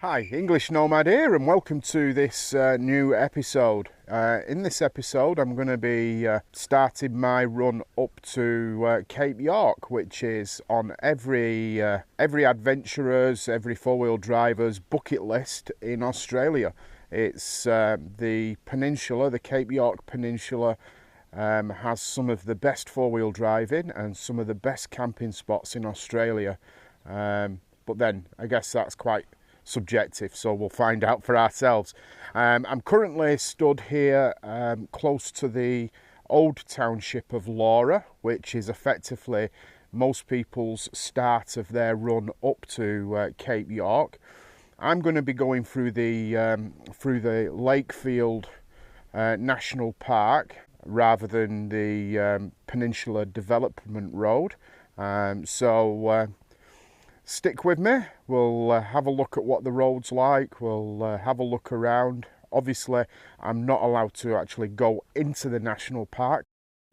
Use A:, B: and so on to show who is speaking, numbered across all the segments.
A: Hi, English Nomad here, and welcome to this new episode. In this episode, I'm going to be starting my run up to Cape York, which is on every adventurer's, every four-wheel driver's bucket list in Australia. It's the peninsula, the Cape York Peninsula, has some of the best four-wheel driving and some of the best camping spots in Australia. But then, I guess that's quite subjective, so we'll find out for ourselves. I'm currently stood here close to the old township of Laura, which is effectively most people's start of their run up to Cape York. I'm going to be going through the Lakefield National Park rather than the Peninsula Development Road. So stick with me. We'll have a look at what the road's like. We'll have a look around. Obviously, I'm not allowed to actually go into the national park.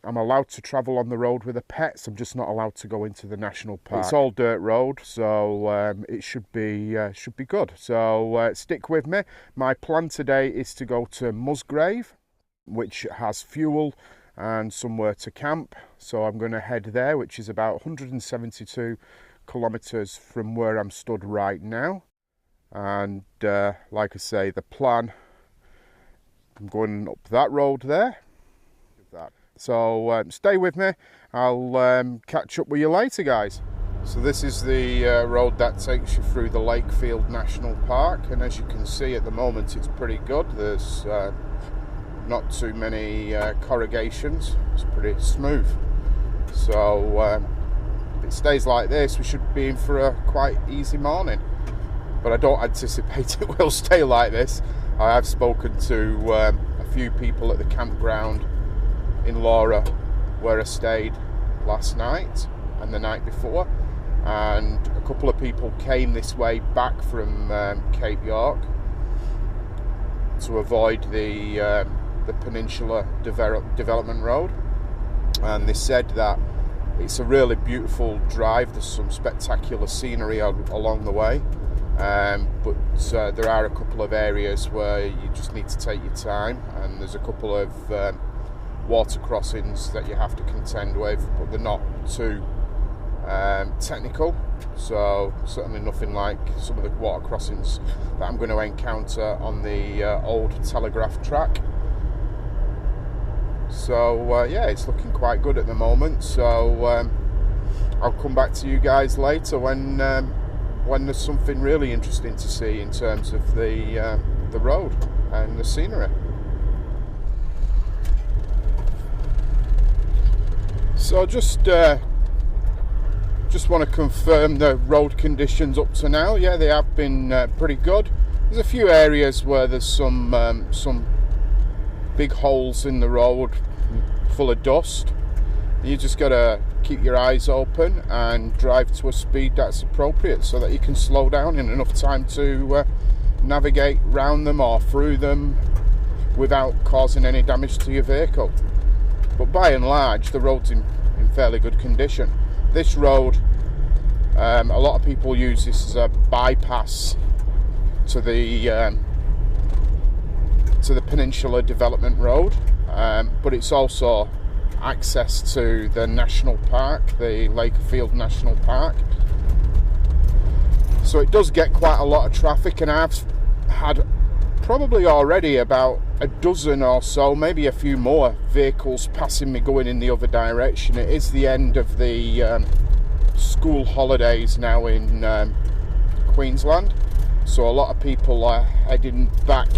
A: I'm allowed to travel on the road with the pets. I'm just not allowed to go into the national park. It's all dirt road, so it should be good. So stick with me. My plan today is to go to Musgrave, which has fuel and somewhere to camp. So I'm going to head there, which is about 172 kilometers from where I'm stood right now. And like I say, the plan, I'm going up that road there. So stay with me. I'll catch up with you later, guys. So this is the road that takes you through the Lakefield National Park, and as you can see at the moment it's pretty good. There's not too many corrugations. It's pretty smooth. So if it stays like this, we should be in for a quite easy morning. But I don't anticipate it will stay like this. I have spoken to a few people at the campground in Laura where I stayed last night and the night before, and a couple of people came this way back from Cape York to avoid the Peninsula Development Road, and they said that it's a really beautiful drive. There's some spectacular scenery along the way, but there are a couple of areas where you just need to take your time, and there's a couple of water crossings that you have to contend with, but they're not too technical, so certainly nothing like some of the water crossings that I'm going to encounter on the old telegraph track. So yeah, it's looking quite good at the moment. So I'll come back to you guys later when there's something really interesting to see in terms of the road and the scenery. So just want to confirm the road conditions up to now. Yeah, they have been pretty good. There's a few areas where there's some big holes in the road full of dust. You just got to keep your eyes open and drive to a speed that's appropriate so that you can slow down in enough time to navigate round them or through them without causing any damage to your vehicle. But by and large, the road's in fairly good condition. This road, a lot of people use this as a bypass to the Peninsula Development Road, but it's also access to the national park, the Lakefield National Park. So it does get quite a lot of traffic, and I've had probably already about a dozen or so, maybe a few more vehicles passing me going in the other direction. It is the end of the school holidays now in Queensland, so a lot of people are heading back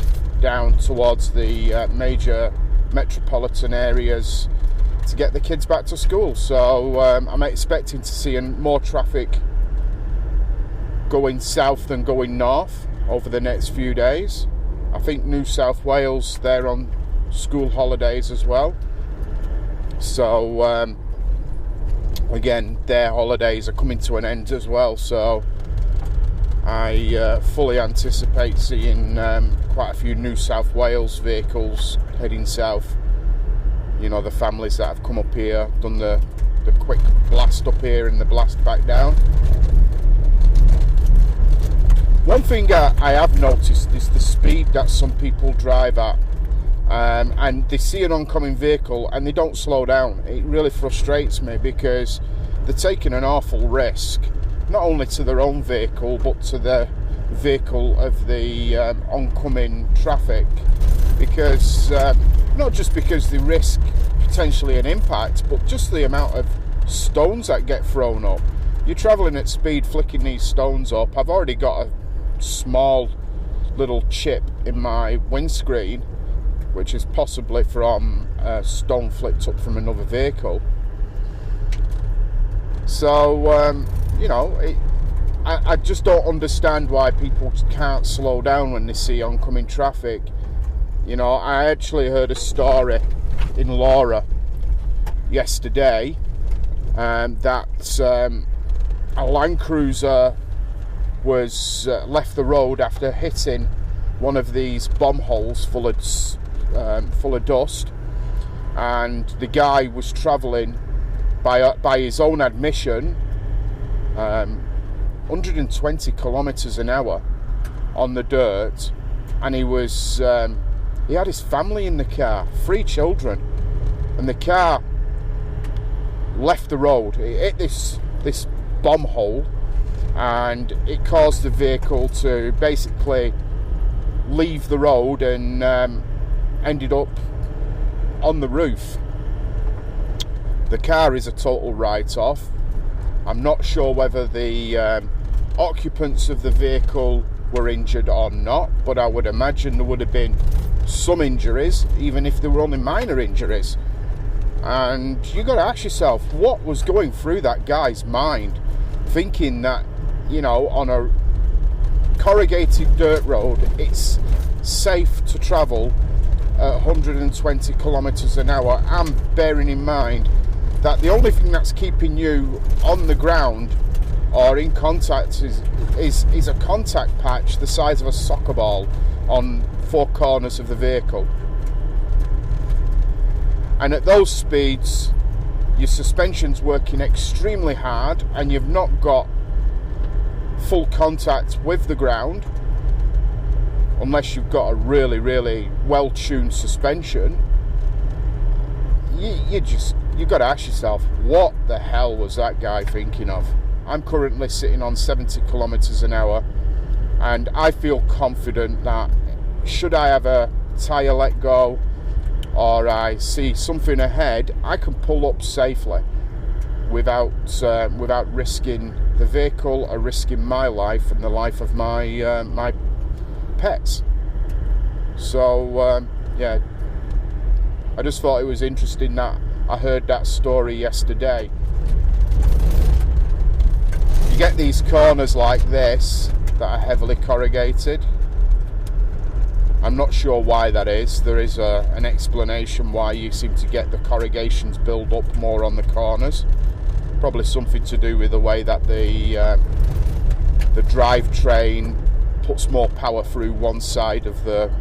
A: down towards the major metropolitan areas to get the kids back to school. So I'm expecting to see more traffic going south than going north over the next few days. I think New South Wales, they're on school holidays as well. So again, their holidays are coming to an end as well. So I fully anticipate seeing quite a few New South Wales vehicles heading south. You know, the families that have come up here, done the quick blast up here and the blast back down. One thing I have noticed is the speed that some people drive at, and they see an oncoming vehicle and they don't slow down. It really frustrates me because they're taking an awful risk, not only to their own vehicle but to the vehicle of the oncoming traffic, because not just because they risk potentially an impact, but just the amount of stones that get thrown up. You're travelling at speed, flicking these stones up. I've already got a small little chip in my windscreen, which is possibly from a stone flipped up from another vehicle. So I just don't understand why people can't slow down when they see oncoming traffic. I actually heard a story in Laura yesterday that a Land Cruiser was left the road after hitting one of these bomb holes full of dust, and the guy was travelling by his own admission 120 kilometres an hour on the dirt, and he had his family in the car, 3 children, and the car left the road. It hit this bomb hole, and it caused the vehicle to basically leave the road and ended up on the roof. The car is a total write-off. I'm not sure whether the occupants of the vehicle were injured or not, but I would imagine there would have been some injuries, even if they were only minor injuries. And you got to ask yourself, what was going through that guy's mind, thinking that, on a corrugated dirt road, it's safe to travel at 120 kilometres an hour, and bearing in mind that the only thing that's keeping you on the ground or in contact is a contact patch the size of a soccer ball on 4 corners of the vehicle. And at those speeds, your suspension's working extremely hard and you've not got full contact with the ground, unless you've got a really, really well-tuned suspension. You've got to ask yourself, what the hell was that guy thinking of? I'm currently sitting on 70 kilometres an hour, and I feel confident that should I have a tyre let go or I see something ahead, I can pull up safely without risking the vehicle or risking my life and the life of my my pets. So yeah, I just thought it was interesting that I heard that story yesterday. You get these corners like this that are heavily corrugated. I'm not sure why that is. There is an explanation why you seem to get the corrugations build up more on the corners. Probably something to do with the way that the drivetrain puts more power through one side of the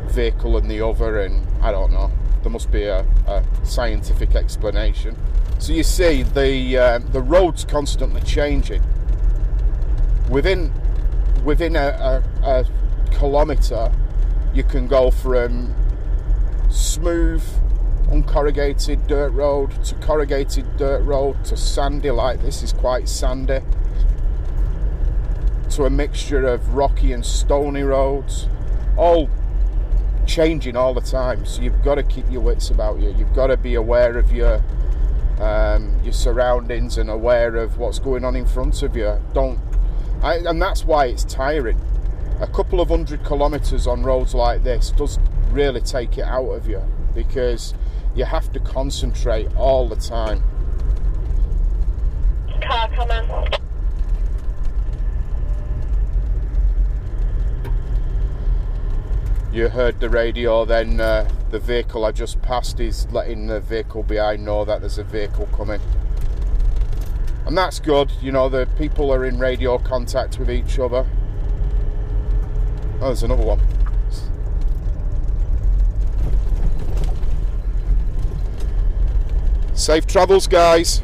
A: vehicle than the other, and I don't know. There must be a scientific explanation. So you see, the road's constantly changing. Within a kilometre, you can go from smooth, uncorrugated dirt road to corrugated dirt road to sandy, like this is quite sandy, to a mixture of rocky and stony roads, all changing all the time. So you've got to keep your wits about you. You've got to be aware of your surroundings and aware of what's going on in front of you. And that's why it's tiring. A couple of 100 kilometres on roads like this does really take it out of you, because you have to concentrate all the time.
B: Car coming.
A: You heard the radio then. The vehicle I just passed is letting the vehicle behind know that there's a vehicle coming. And that's good, the people are in radio contact with each other. Oh, there's another one. Safe travels, guys.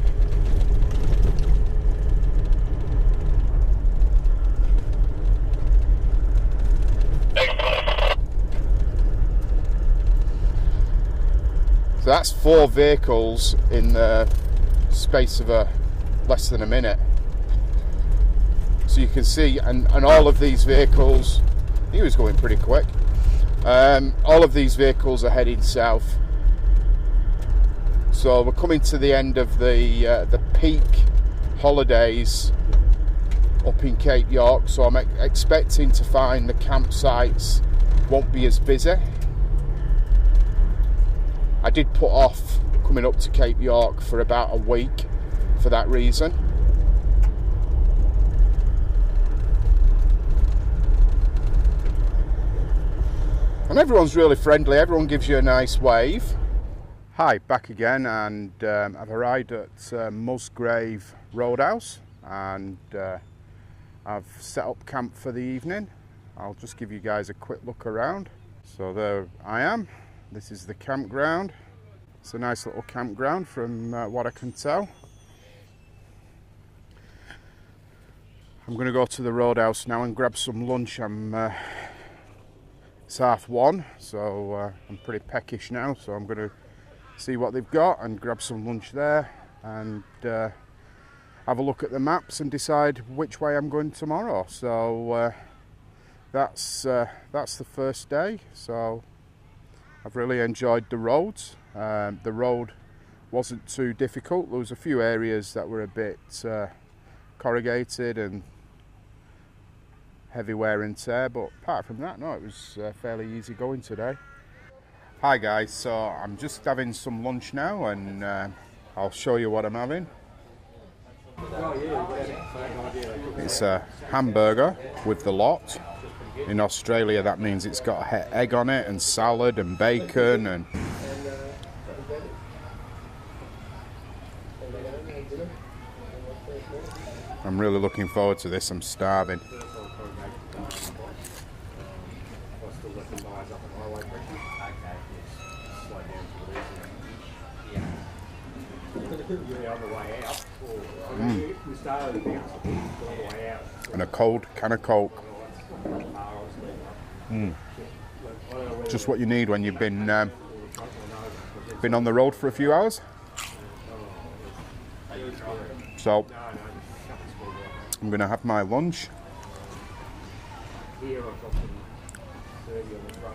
A: So that's 4 vehicles in the space of less than a minute. So you can see, and all of these vehicles, he was going pretty quick. All of these vehicles are heading south. So we're coming to the end of the peak holidays up in Cape York. So I'm expecting to find the campsites won't be as busy. I did put off coming up to Cape York for about a week for that reason. And everyone's really friendly, everyone gives you a nice wave. Hi, back again, and I've arrived at Musgrave Roadhouse, and I've set up camp for the evening. I'll just give you guys a quick look around. So there I am. This is the campground. It's a nice little campground from what I can tell. I'm going to go to the Roadhouse now and grab some lunch. It's 1:30, so I'm pretty peckish now, so I'm going to see what they've got and grab some lunch there, and have a look at the maps and decide which way I'm going tomorrow. So that's the first day. So I've really enjoyed the roads. The road wasn't too difficult. There was a few areas that were a bit corrugated and heavy wear and tear, but apart from that, no, it was fairly easy going today. Hi guys, so I'm just having some lunch now, and I'll show you what I'm having. It's a hamburger with the lot. In Australia that means it's got egg on it and salad and bacon, and I'm really looking forward to this. I'm starving. And a cold can of Coke. Just what you need when you've been on the road for a few hours. So I'm going to have my lunch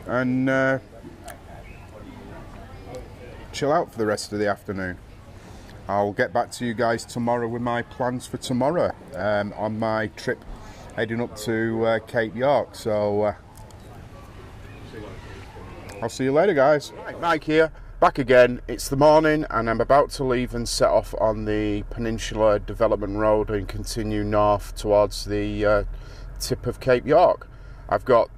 A: and chill out for the rest of the afternoon. I'll get back to you guys tomorrow with my plans for tomorrow on my trip heading up to Cape York. So I'll see you later, guys. Right, Mike here, back again. It's the morning and I'm about to leave and set off on the Peninsula Development Road and continue north towards the tip of Cape York. I've got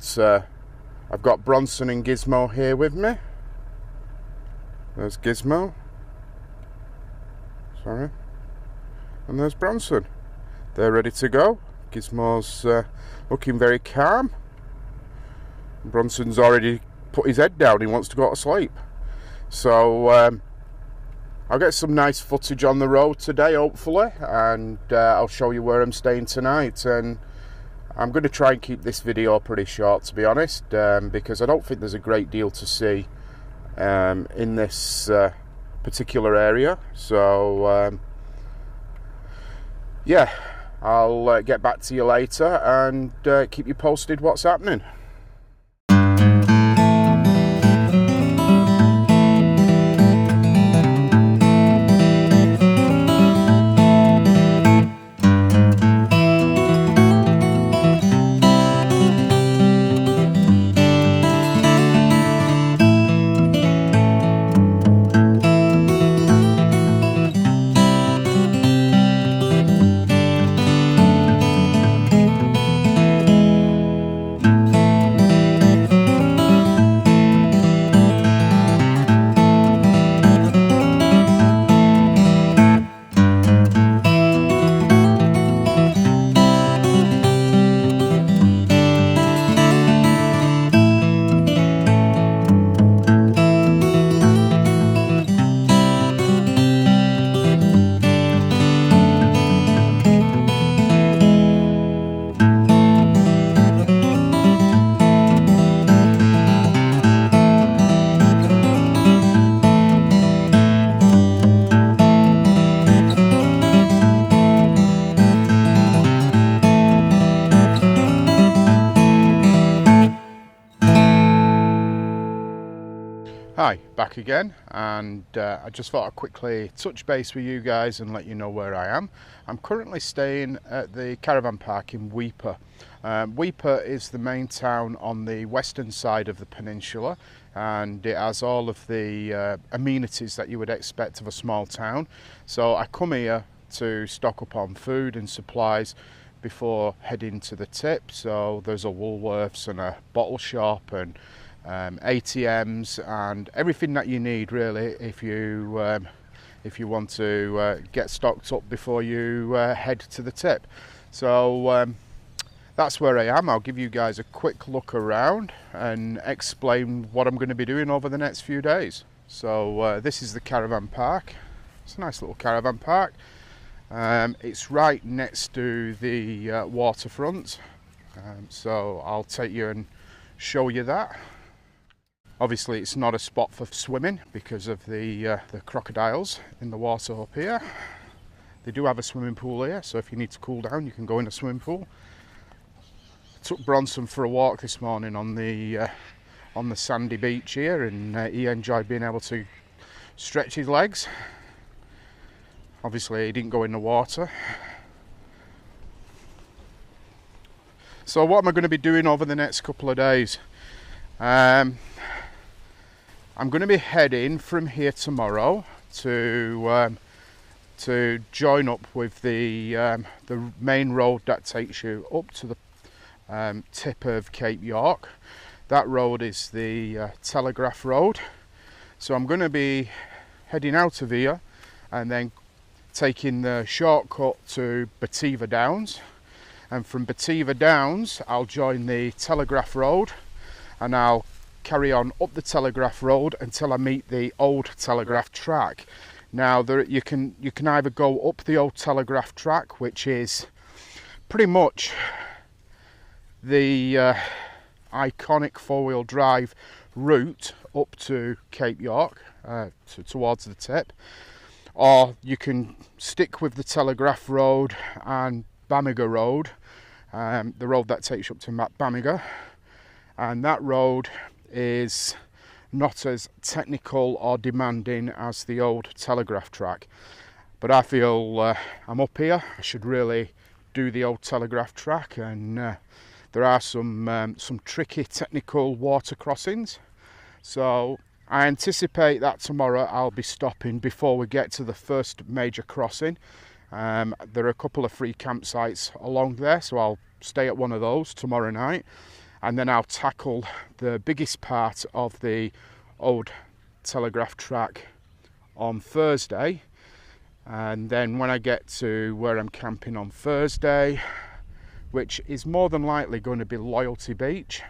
A: Bronson and Gizmo here with me. There's Gizmo. Sorry. And there's Bronson. They're ready to go. Gizmo's looking very calm. Bronson's already put his head down. He wants to go to sleep. So I'll get some nice footage on the road today, hopefully, and I'll show you where I'm staying tonight. And I'm going to try and keep this video pretty short, to be honest, because I don't think there's a great deal to see in this particular area. So yeah, I'll get back to you later and keep you posted what's happening. Hi, back again, and I just thought I'd quickly touch base with you guys and let you know where I am. I'm currently staying at the caravan park in Weipa. Weipa is the main town on the western side of the peninsula, and it has all of the amenities that you would expect of a small town. So I come here to stock up on food and supplies before heading to the tip. So there's a Woolworths and a bottle shop and ATMs and everything that you need really if you want to get stocked up before you head to the tip. So that's where I am. I'll give you guys a quick look around and explain what I'm going to be doing over the next few days. So this is the caravan park. It's a nice little caravan park. It's right next to the waterfront, so I'll take you and show you that. Obviously it's not a spot for swimming because of the crocodiles in the water up here. They do have a swimming pool here, so if you need to cool down you can go in the swimming pool. Took Bronson for a walk this morning on the sandy beach here, and he enjoyed being able to stretch his legs. Obviously he didn't go in the water. So what am I going to be doing over the next couple of days? I'm going to be heading from here tomorrow to join up with the main road that takes you up to the tip of Cape York. That road is the Telegraph Road. So I'm going to be heading out of here and then taking the shortcut to Bativa Downs, and from Bativa Downs I'll join the Telegraph Road and I'll carry on up the Telegraph Road until I meet the old Telegraph track. Now you can either go up the old Telegraph track, which is pretty much the iconic four-wheel drive route up to Cape York, towards the tip, or you can stick with the Telegraph Road and Bamiga Road, the road that takes you up to Bamiga, and that road is not as technical or demanding as the old Telegraph track. But I feel I'm up here, I should really do the old Telegraph track, and there are some tricky technical water crossings. So I anticipate that tomorrow I'll be stopping before we get to the first major crossing. There are a couple of free campsites along there, so I'll stay at one of those tomorrow night, and then I'll tackle the biggest part of the old Telegraph track on Thursday. And then when I get to where I'm camping on Thursday, which is more than likely going to be Loyalty Beach,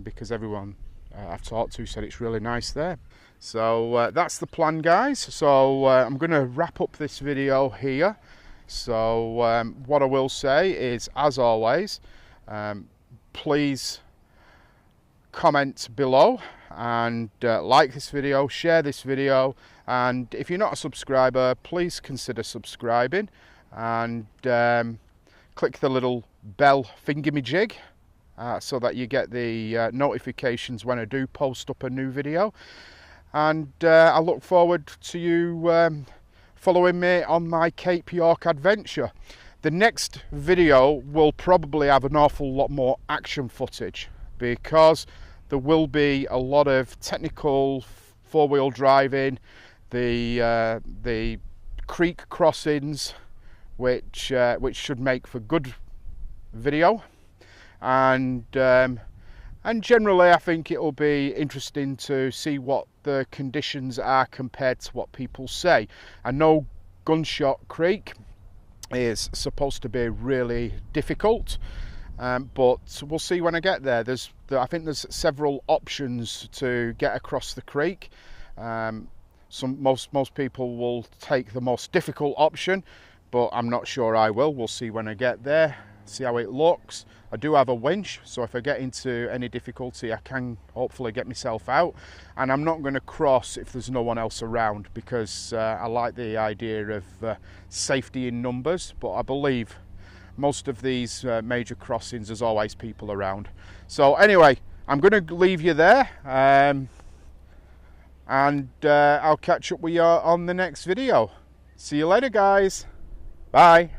A: because everyone I've talked to said it's really nice there. So that's the plan, guys. So I'm going to wrap up this video here. So what I will say is, as always, please comment below and like this video, share this video, and if you're not a subscriber, please consider subscribing and click the little bell thingamajig so that you get the notifications when I do post up a new video. And I look forward to you following me on my Cape York adventure. The next video will probably have an awful lot more action footage, because there will be a lot of technical four-wheel driving, the creek crossings, which should make for good video, and generally I think it will be interesting to see what the conditions are compared to what people say. I know Gunshot Creek is supposed to be really difficult, but we'll see when I get there. I think there's several options to get across the creek. Most people will take the most difficult option, but I'm not sure I will. We'll see when I get there, see how it looks. I do have a winch, so if I get into any difficulty I can hopefully get myself out, and I'm not going to cross if there's no one else around, because I like the idea of safety in numbers, but I believe most of these major crossings there's always people around. So anyway, I'm going to leave you there. and I'll catch up with you on the next video. See you later, guys. Bye.